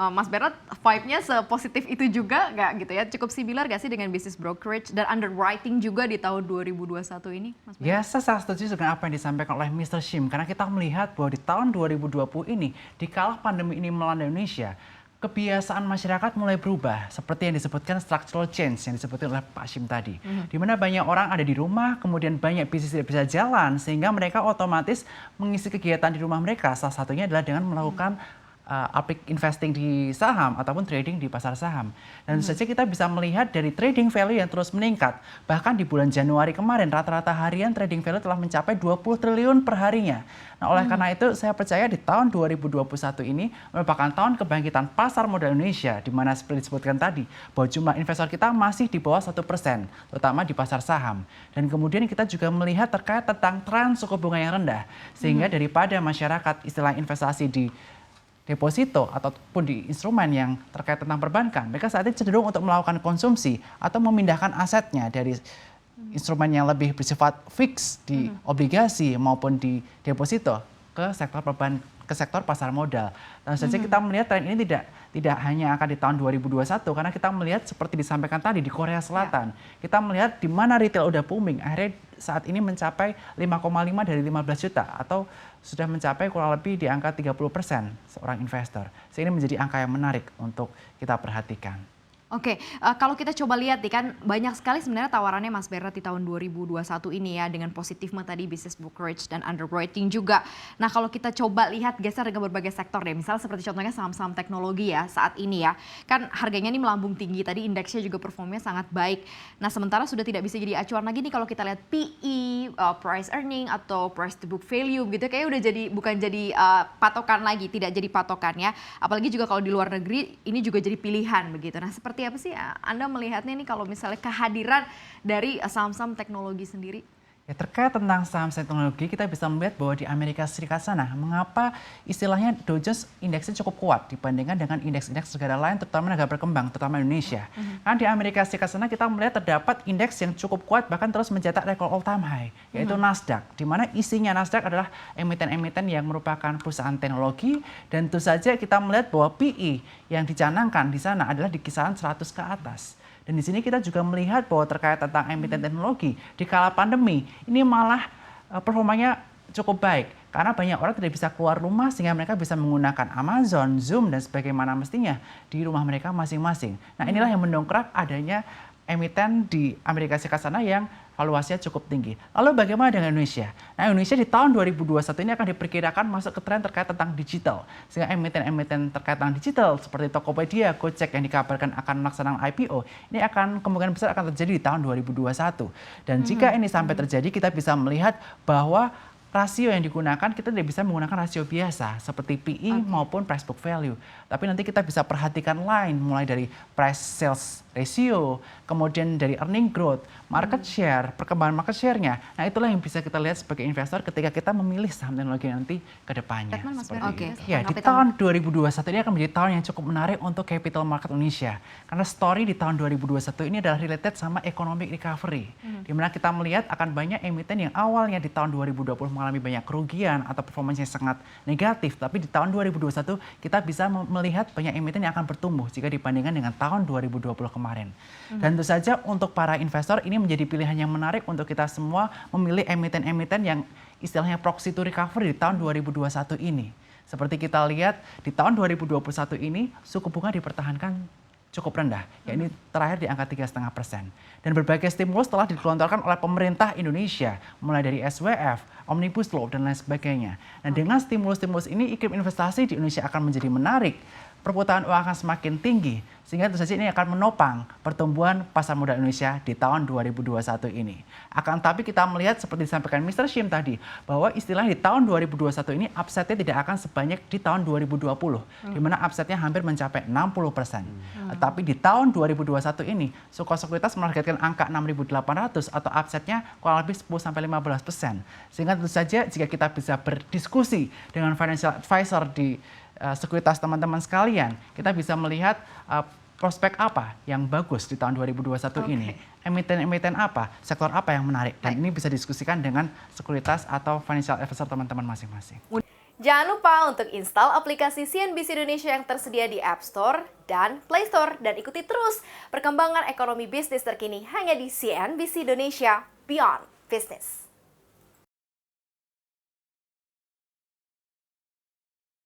Mas Bernard, vibe-nya sepositif itu juga nggak gitu ya? Cukup similar nggak sih dengan bisnis brokerage dan underwriting juga di tahun 2021 ini, Mas Bernard? Ya, saya sangat setuju dengan apa yang disampaikan oleh Mr. Shim, karena kita melihat bahwa di tahun 2020 ini, di kala pandemi ini melanda Indonesia, kebiasaan masyarakat mulai berubah, seperti yang disebutkan structural change yang disebutkan oleh Pak Shim tadi. Di mana banyak orang ada di rumah, kemudian banyak bisnis tidak bisa jalan, sehingga mereka otomatis mengisi kegiatan di rumah mereka. Salah satunya adalah dengan melakukan investing di saham ataupun trading di pasar saham. Dan tentu saja kita bisa melihat dari trading value yang terus meningkat. Bahkan di bulan Januari kemarin rata-rata harian trading value telah mencapai 20 triliun per harinya. Nah, oleh karena itu saya percaya di tahun 2021 ini merupakan tahun kebangkitan pasar modal Indonesia, di mana seperti disebutkan tadi bahwa jumlah investor kita masih di bawah 1%, terutama di pasar saham. Dan kemudian kita juga melihat terkait tentang tren suku bunga yang rendah, sehingga daripada masyarakat istilah investasi di deposito ataupun di instrumen yang terkait tentang perbankan, mereka saat ini cenderung untuk melakukan konsumsi atau memindahkan asetnya dari instrumen yang lebih bersifat fix di obligasi maupun di deposito ke sektor ke sektor pasar modal. Dan saja kita melihat tren ini tidak hanya akan di tahun 2021, karena kita melihat seperti disampaikan tadi di Korea Selatan, kita melihat di mana retail udah booming, akhirnya saat ini mencapai 5,5 dari 15 juta atau sudah mencapai kurang lebih di angka 30% seorang investor. Sehingga ini menjadi angka yang menarik untuk kita perhatikan. Oke, kalau kita coba lihat nih kan banyak sekali sebenarnya tawarannya Mas Bernard di tahun 2021 ini ya, dengan positifnya tadi bisnis brokerage dan underwriting juga. Nah, kalau kita coba lihat geser dengan berbagai sektor deh, misalnya seperti contohnya saham-saham teknologi ya saat ini ya, kan harganya ini melambung tinggi, tadi indeksnya juga performanya sangat baik. Nah, sementara sudah tidak bisa jadi acuan lagi nih kalau kita lihat PE, price earning atau price to book value gitu, kayaknya udah jadi bukan jadi patokan lagi, tidak jadi patokan ya. Apalagi juga kalau di luar negeri ini juga jadi pilihan begitu. Nah, seperti apa sih Anda melihatnya nih kalau misalnya kehadiran dari saham-saham teknologi sendiri? Ya, terkait tentang saham teknologi, kita bisa melihat bahwa di Amerika Serikat sana, mengapa istilahnya Dow Jones indeksnya cukup kuat dibandingkan dengan indeks-indeks negara lain, terutama negara berkembang, terutama Indonesia. Karena di Amerika Serikat sana kita melihat terdapat indeks yang cukup kuat, bahkan terus mencetak rekor all-time high, yaitu Nasdaq. Di mana isinya Nasdaq adalah emiten-emiten yang merupakan perusahaan teknologi, dan tentu saja kita melihat bahwa PE yang dicanangkan di sana adalah di kisaran 100 ke atas. Dan di sini kita juga melihat bahwa terkait tentang emiten teknologi di kala pandemi ini malah performanya cukup baik karena banyak orang tidak bisa keluar rumah sehingga mereka bisa menggunakan Amazon, Zoom dan sebagaimana mestinya di rumah mereka masing-masing. Nah, inilah yang mendongkrak adanya emiten di Amerika Serikat sana yang valuasinya cukup tinggi. Lalu bagaimana dengan Indonesia? Nah, Indonesia di tahun 2021 ini akan diperkirakan masuk ke tren terkait tentang digital. Sehingga emiten-emiten terkait tentang digital seperti Tokopedia, Gojek yang dikabarkan akan melaksanakan IPO, ini akan kemungkinan besar akan terjadi di tahun 2021. Dan jika ini sampai terjadi, kita bisa melihat bahwa rasio yang digunakan kita tidak bisa menggunakan rasio biasa seperti PE maupun price book value. Tapi nanti kita bisa perhatikan lain mulai dari price sales ratio, kemudian dari earning growth, market share, perkembangan market share-nya. Nah, itulah yang bisa kita lihat sebagai investor ketika kita memilih saham teknologi nanti ke depannya. Ya, di tahun 2021 ini akan menjadi tahun yang cukup menarik untuk capital market Indonesia. Karena story di tahun 2021 ini adalah related sama economic recovery. Di mana kita melihat akan banyak emiten yang awalnya di tahun 2020 mengalami banyak kerugian atau performanya sangat negatif, tapi di tahun 2021 kita bisa melihat banyak emiten yang akan bertumbuh jika dibandingkan dengan tahun 2020 kemarin. Dan tentu saja untuk para investor ini menjadi pilihan yang menarik untuk kita semua memilih emiten-emiten yang istilahnya proxy to recovery di tahun 2021 ini. Seperti kita lihat di tahun 2021 ini suku bunga dipertahankan cukup rendah, yakni terakhir di angka 3,5%. Dan berbagai stimulus telah digelontorkan oleh pemerintah Indonesia, mulai dari SWF, Omnibus Law, dan lain sebagainya. Nah, dengan stimulus-stimulus ini, iklim investasi di Indonesia akan menjadi menarik, perputaran uang akan semakin tinggi, sehingga tentu saja ini akan menopang pertumbuhan pasar modal Indonesia di tahun 2021 ini. Akan tapi kita melihat seperti disampaikan Mr. Shim tadi, bahwa istilah di tahun 2021 ini upside-nya tidak akan sebanyak di tahun 2020, di mana upside-nya hampir mencapai 60%. Tapi di tahun 2021 ini, suku sekuritas menargetkan angka 6.800 atau upside-nya kurang lebih 10-15%. Sehingga tentu saja jika kita bisa berdiskusi dengan financial advisor di sekuritas teman-teman sekalian, kita bisa melihat prospek apa yang bagus di tahun 2021 ini. Emiten-emiten apa, sektor apa yang menarik. Dan ini bisa diskusikan dengan sekuritas atau financial advisor teman-teman masing-masing. Jangan lupa untuk install aplikasi CNBC Indonesia yang tersedia di App Store dan Play Store dan ikuti terus perkembangan ekonomi bisnis terkini hanya di CNBC Indonesia Beyond Business.